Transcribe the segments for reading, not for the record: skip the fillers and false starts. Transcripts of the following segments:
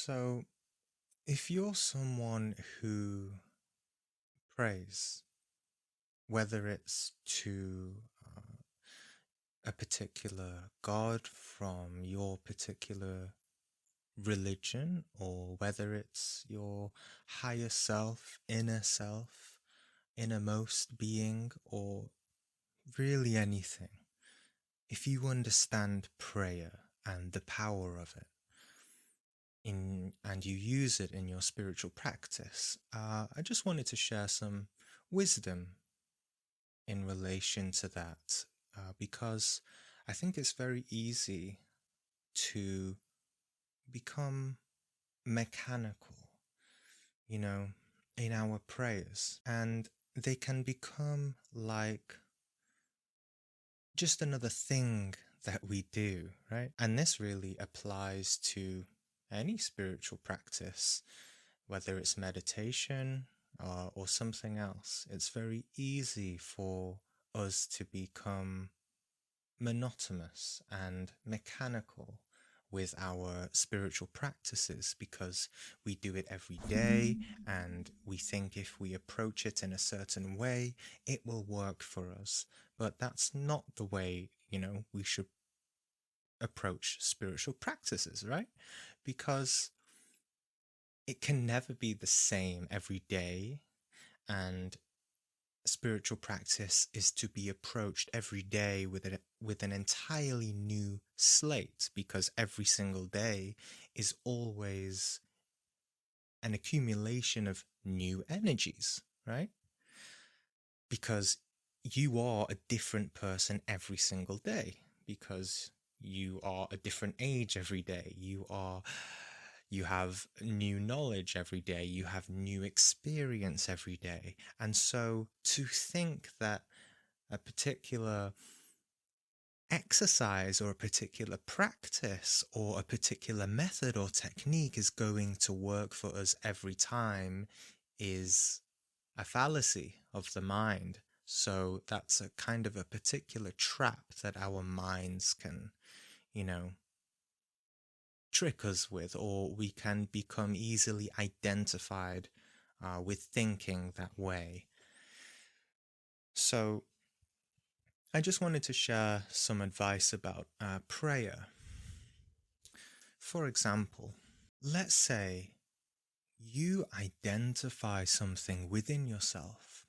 So, if you're someone who prays, whether it's to a particular god from your particular religion, or whether it's your higher self, innermost being, or really anything, if you understand prayer and the power of it, and you use it in your spiritual practice, I just wanted to share some wisdom in relation to that, because I think it's very easy to become mechanical, you know, in our prayers, and they can become like just another thing that we do, right? And this really applies to any spiritual practice, whether it's meditation or something else. It's very easy for us to become monotonous and mechanical with our spiritual practices because we do it every day and we think if we approach it in a certain way, it will work for us. But that's not the way, we should approach spiritual practices, right? Because it can never be the same every day, and spiritual practice is to be approached every day with an entirely new slate, because every single day is always an accumulation of new energies, right? Because you are a different person every single day, because you are a different age every day. You have new knowledge every day, you have new experience every day. And so to think that a particular exercise or a particular practice or a particular method or technique is going to work for us every time is a fallacy of the mind. So that's a kind of a particular trap that our minds can, you know, trick us with, or we can become easily identified with thinking that way. So I just wanted to share some advice about prayer. For example, let's say you identify something within yourself.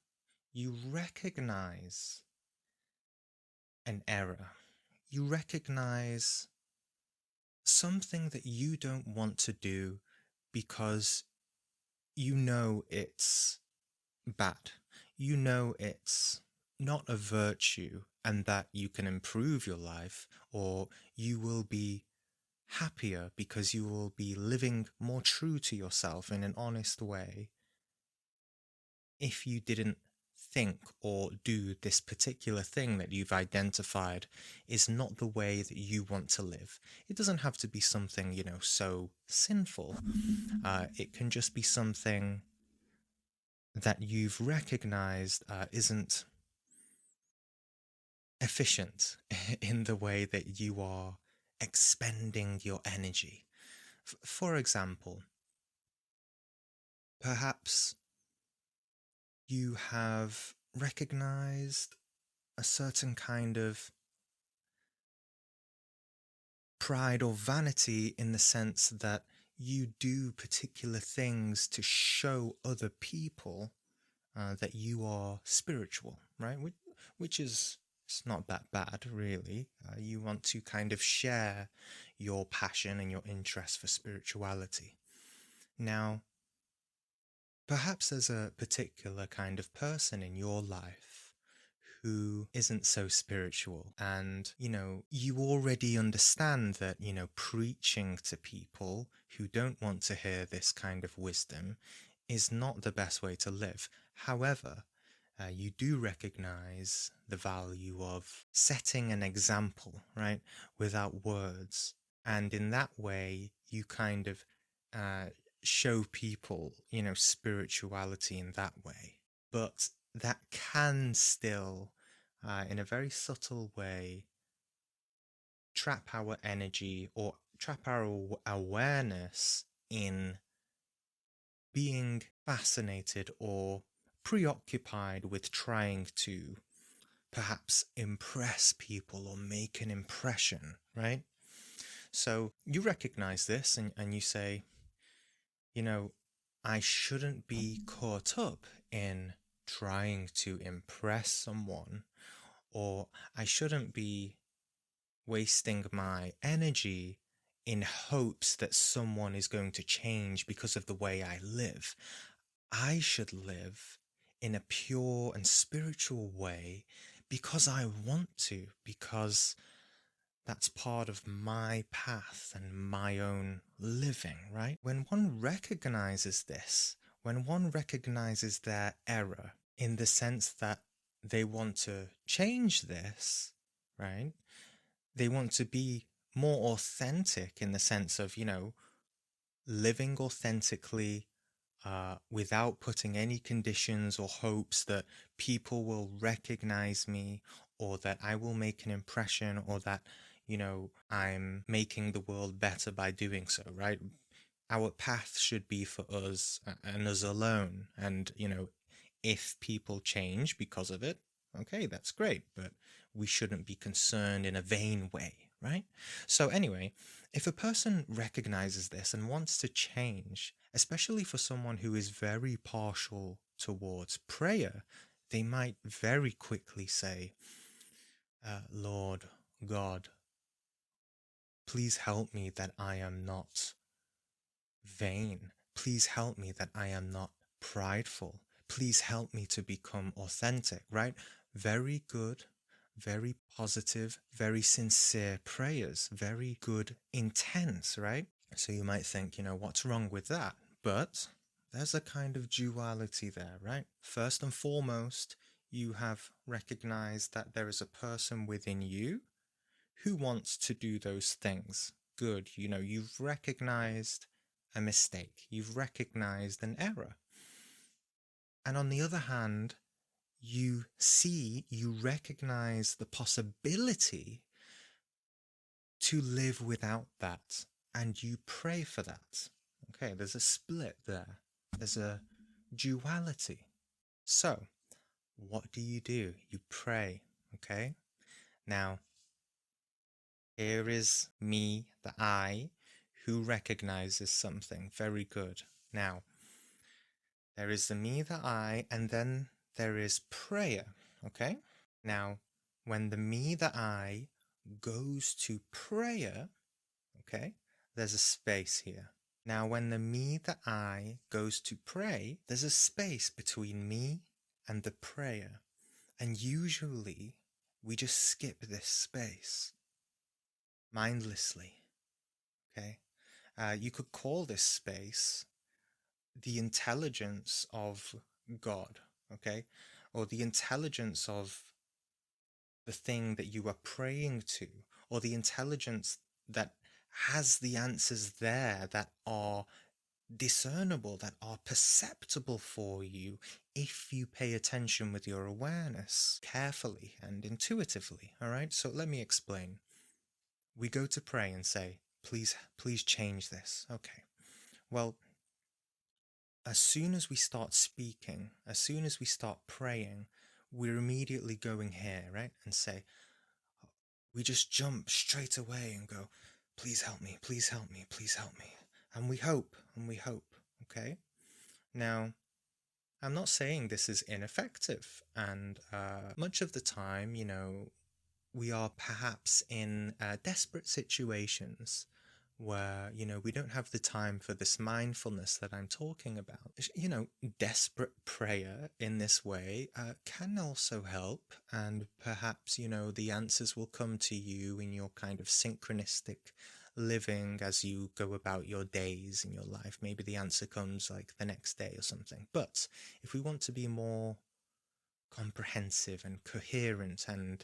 You recognize an error. You recognize something that you don't want to do because you know it's bad. You know it's not a virtue and that you can improve your life, or you will be happier because you will be living more true to yourself in an honest way if you didn't think or do this particular thing that you've identified is not the way that you want to live. It doesn't have to be something, so sinful. It can just be something that you've recognized isn't efficient in the way that you are expending your energy. For example, perhaps you have recognized a certain kind of pride or vanity in the sense that you do particular things to show other people that you are spiritual, right? Which is, it's not that bad, really. You want to kind of share your passion and your interest for spirituality. Now, perhaps there's a particular kind of person in your life who isn't so spiritual, and you already understand that preaching to people who don't want to hear this kind of wisdom is not the best way to live. However, you do recognize the value of setting an example, right, without words. And in that way, you kind of uh, show people, spirituality in that way. But that can still, in a very subtle way, trap our energy or trap our awareness in being fascinated or preoccupied with trying to perhaps impress people or make an impression, right? So you recognize this and you say, you know, I shouldn't be caught up in trying to impress someone, or I shouldn't be wasting my energy in hopes that someone is going to change because of the way I live. I should live in a pure and spiritual way because I want to, because that's part of my path and my own living, right? When one recognizes this, when one recognizes their error in the sense that they want to change this, right? They want to be more authentic in the sense of, living authentically without putting any conditions or hopes that people will recognize me or that I will make an impression or that, I'm making the world better by doing so, right? Our path should be for us and us alone. And, if people change because of it, okay, that's great. But we shouldn't be concerned in a vain way, right? So, anyway, if a person recognizes this and wants to change, especially for someone who is very partial towards prayer, they might very quickly say, Lord God, please help me that I am not vain. Please help me that I am not prideful. Please help me to become authentic, right? Very good, very positive, very sincere prayers, very good intent, right? So you might think, what's wrong with that? But there's a kind of duality there, right? First and foremost, you have recognized that there is a person within you who wants to do those things. Good. You've recognized a mistake, you've recognized an error. And on the other hand, you recognize the possibility to live without that, and you pray for that. Okay, there's a split there, there's a duality. So, what do? You pray, okay? Now, here is me, the I, who recognizes something. Very good. Now, there is the me, the I, and then there is prayer. Okay? Now, when the me, the I goes to prayer, okay, there's a space here. Now, when the me, the I goes to pray, there's a space between me and the prayer. And usually, we just skip this space mindlessly. Okay? You could call this space the intelligence of God, okay? Or the intelligence of the thing that you are praying to, or the intelligence that has the answers there that are discernible, that are perceptible for you if you pay attention with your awareness carefully and intuitively, all right? So let me explain. We go to pray and say, please change this. Okay. Well, as soon as we start speaking, as soon as we start praying, we're immediately going here, right? And say, we just jump straight away and go, please help me, please help me, please help me. And we hope, okay? Now, I'm not saying this is ineffective. And much of the time, we are perhaps in desperate situations where, we don't have the time for this mindfulness that I'm talking about. Desperate prayer in this way can also help. And perhaps, the answers will come to you in your kind of synchronistic living as you go about your days in your life. Maybe the answer comes like the next day or something. But if we want to be more comprehensive and coherent and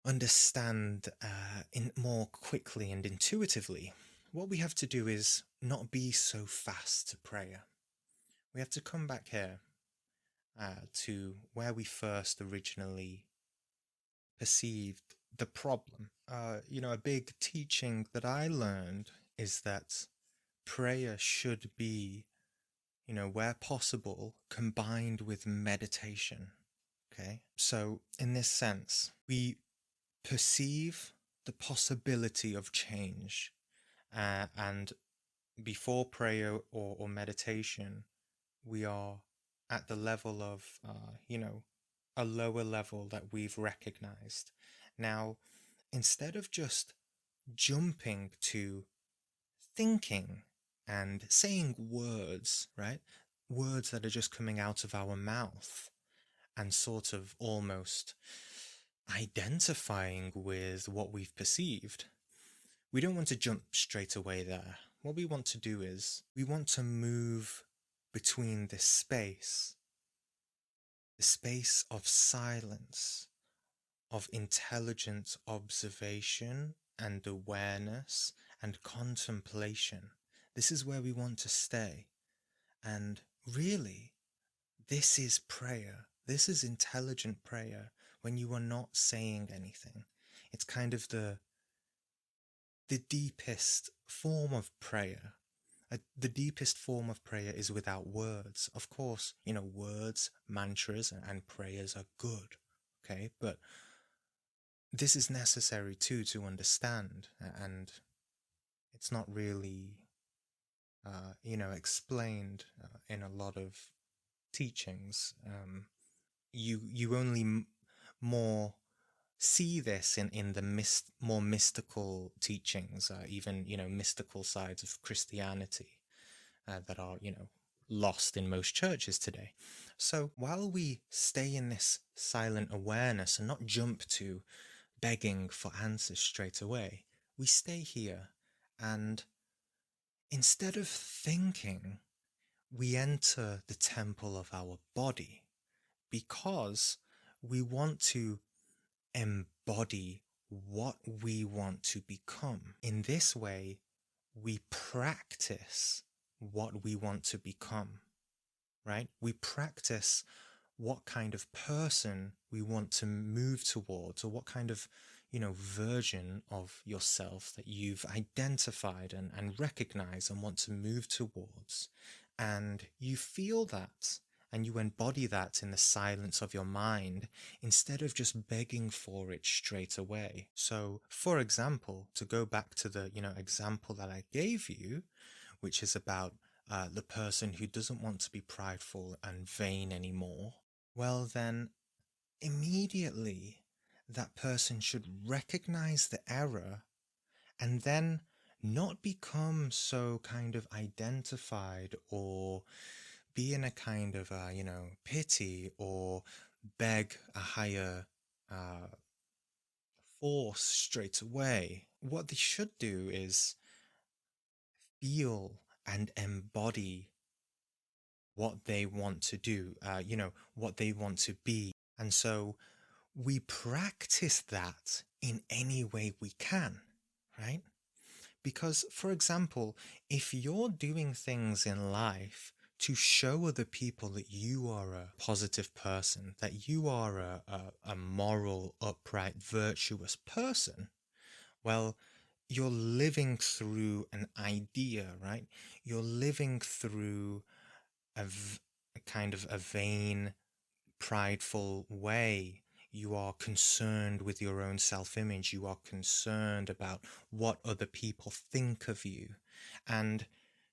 understand in more quickly and intuitively, what we have to do is not be so fast to prayer. We have to come back here to where we first originally perceived the problem. A big teaching that I learned is that prayer should be, where possible, combined with meditation. Okay. So, in this sense, we perceive the possibility of change. And before prayer or meditation, we are at the level of, a lower level that we've recognized. Now, instead of just jumping to thinking and saying words, right? Words that are just coming out of our mouth and sort of almost identifying with what we've perceived. We don't want to jump straight away there. What we want to do is we want to move between this space, the space of silence, of intelligent observation and awareness and contemplation. This is where we want to stay. And really, this is prayer. This is intelligent prayer when you are not saying anything. It's kind of the deepest form of prayer. The deepest form of prayer is without words. Of course, words, mantras, and prayers are good, okay? But this is necessary too to understand, and it's not really, explained in a lot of teachings. You only more see this in the more mystical teachings, even mystical sides of Christianity that are lost in most churches today. So while we stay in this silent awareness and not jump to begging for answers straight away, we stay here, and instead of thinking, we enter the temple of our body because we want to embody what we want to become. In this way, we practice what we want to become, right? We practice what kind of person we want to move towards, or what kind of, version of yourself that you've identified and recognized and want to move towards. And you feel that and you embody that in the silence of your mind instead of just begging for it straight away. So, for example, to go back to the, example that I gave you, which is about the person who doesn't want to be prideful and vain anymore, well, then immediately that person should recognize the error and then not become so kind of identified or be in a kind of, pity or beg a higher force straight away. What they should do is feel and embody what they want to do, what they want to be. And so we practice that in any way we can, right? Because, for example, if you're doing things in life to show other people that you are a positive person, that you are a moral, upright, virtuous person, well, you're living through an idea, right? You're living through a kind of a vain, prideful way. You are concerned with your own self-image. You are concerned about what other people think of you. And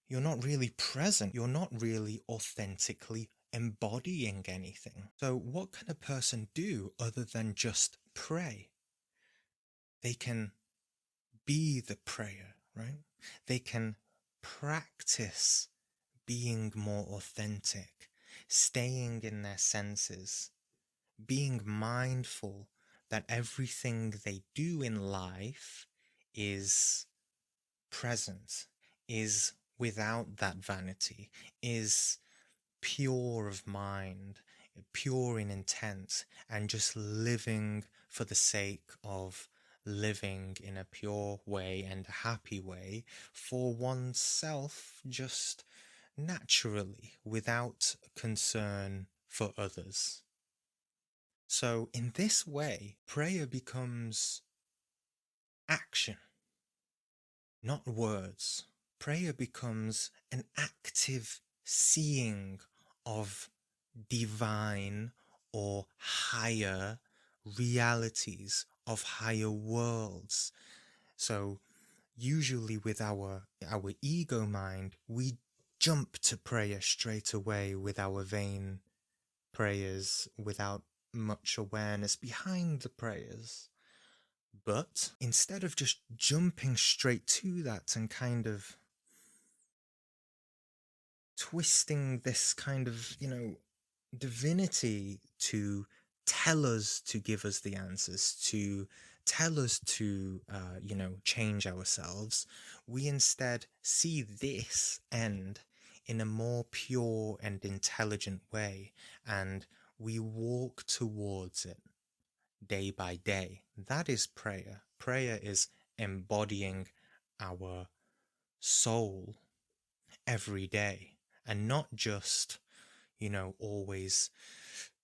you're not really present. You're not really authentically embodying anything. So what can a person do other than just pray? They can be the prayer, right? They can practice being more authentic, staying in their senses, being mindful that everything they do in life is present, is without that vanity, is pure of mind, pure in intent, and just living for the sake of living in a pure way and a happy way for oneself, just naturally, without concern for others. So in this way, prayer becomes action, not words. prayer becomes an active seeing of divine or higher realities, of higher worlds. So usually with our ego mind, we jump to prayer straight away with our vain prayers without much awareness behind the prayers. But instead of just jumping straight to that and kind of twisting this kind of, divinity to tell us, to give us the answers, to tell us to, change ourselves, we instead see this end in a more pure and intelligent way, and we walk towards it day by day. That is prayer. Prayer is embodying our soul every day, and not just, always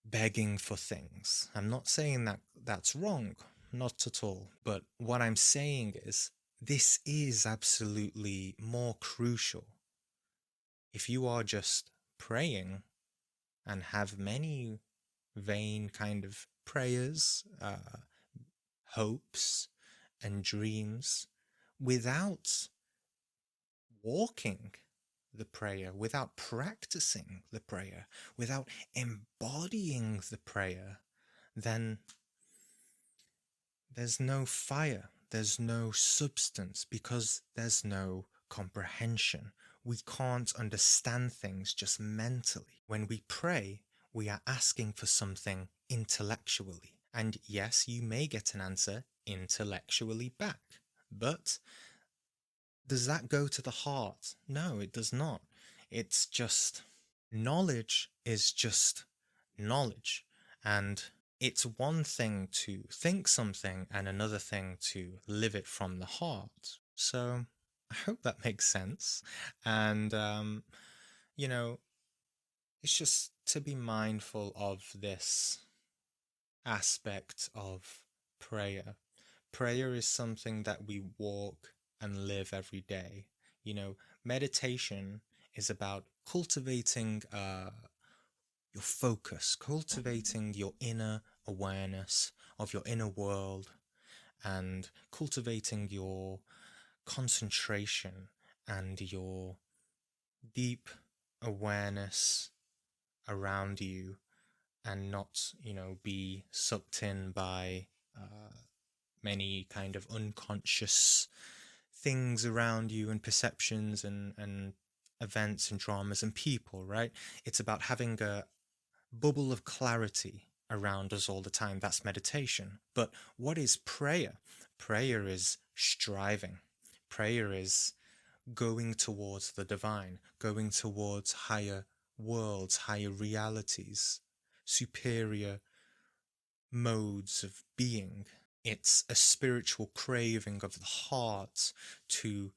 begging for things. I'm not saying that that's wrong, not at all. But what I'm saying is this is absolutely more crucial. If you are just praying and have many vain kind of prayers, hopes, and dreams without walking the prayer, without practicing the prayer, without embodying the prayer, then there's no fire, there's no substance, because there's no comprehension. We can't understand things just mentally. When we pray, we are asking for something intellectually. And yes, you may get an answer intellectually back, but does that go to the heart? No, it does not. It's just knowledge is just knowledge. And it's one thing to think something and another thing to live it from the heart. So I hope that makes sense. And, you know, it's just to be mindful of this aspect of prayer. Prayer is something that we walk and live every day. Meditation is about cultivating your focus, cultivating your inner awareness of your inner world, and cultivating your concentration and your deep awareness around you, and not, be sucked in by many kind of unconscious things around you and perceptions and events and dramas and people, right? It's about having a bubble of clarity around us all the time. That's meditation. But what is prayer? Prayer is striving. Prayer is going towards the divine, going towards higher worlds, higher realities, superior modes of being. It's a spiritual craving of the heart to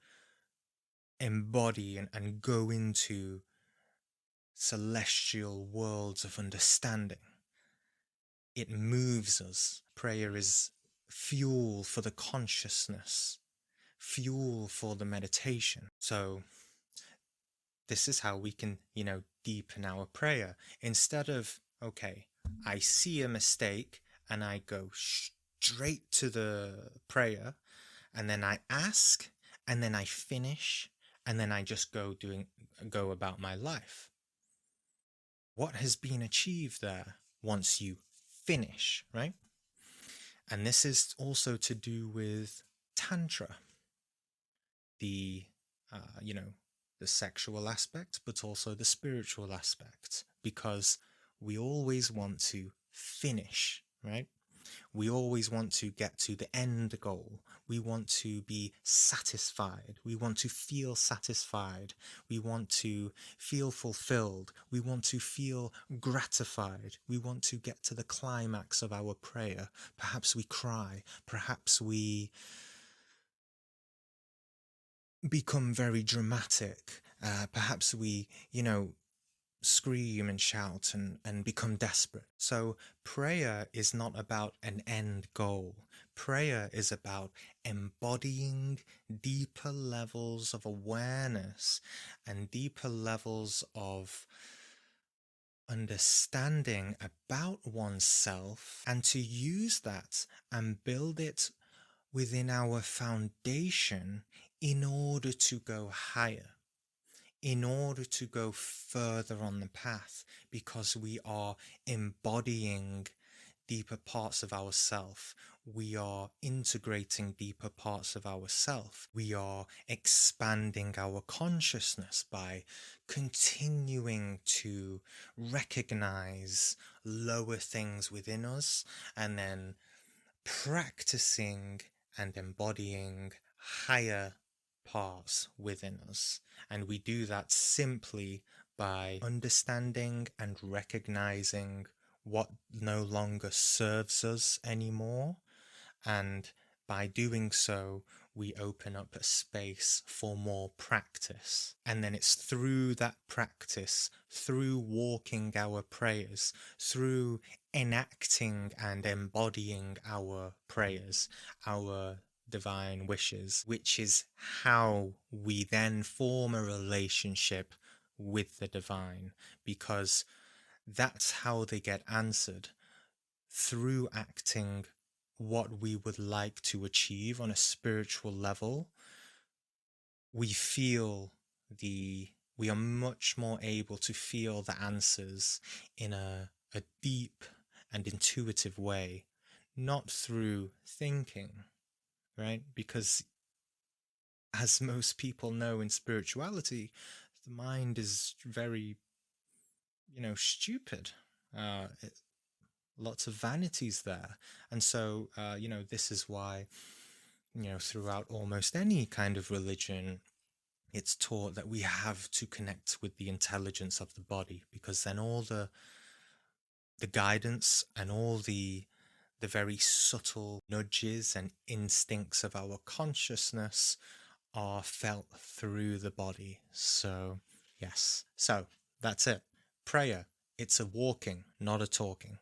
embody and go into celestial worlds of understanding. It moves us. Prayer is fuel for the consciousness, fuel for the meditation. So this is how we can, deepen our prayer. Instead of, okay, I see a mistake and I go straight to the prayer, and then I ask, and then I finish, and then I just go about my life. What has been achieved there once you finish, right? And this is also to do with Tantra, the, the sexual aspect, but also the spiritual aspect, because we always want to finish, right? We always want to get to the end goal. We want to be satisfied. We want to feel satisfied. We want to feel fulfilled. We want to feel gratified. We want to get to the climax of our prayer. Perhaps we cry. Perhaps we become very dramatic. Perhaps we, scream and shout and become desperate. So prayer is not about an end goal. Prayer is about embodying deeper levels of awareness and deeper levels of understanding about oneself, and to use that and build it within our foundation in order to go higher, in order to go further on the path, because we are embodying deeper parts of ourself. We are integrating deeper parts of ourself. We are expanding our consciousness by continuing to recognize lower things within us, and then practicing and embodying higher parts within us. And we do that simply by understanding and recognizing what no longer serves us anymore. And by doing so, we open up a space for more practice. And then it's through that practice, through walking our prayers, through enacting and embodying our prayers, our divine wishes, which is how we then form a relationship with the divine, because that's how they get answered, through acting what we would like to achieve on a spiritual level. We feel we are much more able to feel the answers in a deep and intuitive way, not through thinking, right? Because as most people know in spirituality, the mind is very, stupid. Lots of vanities there. And so, this is why, throughout almost any kind of religion, it's taught that we have to connect with the intelligence of the body, because then all the guidance and all the very subtle nudges and instincts of our consciousness are felt through the body. So, yes. So, that's it. Prayer, it's a walking, not a talking.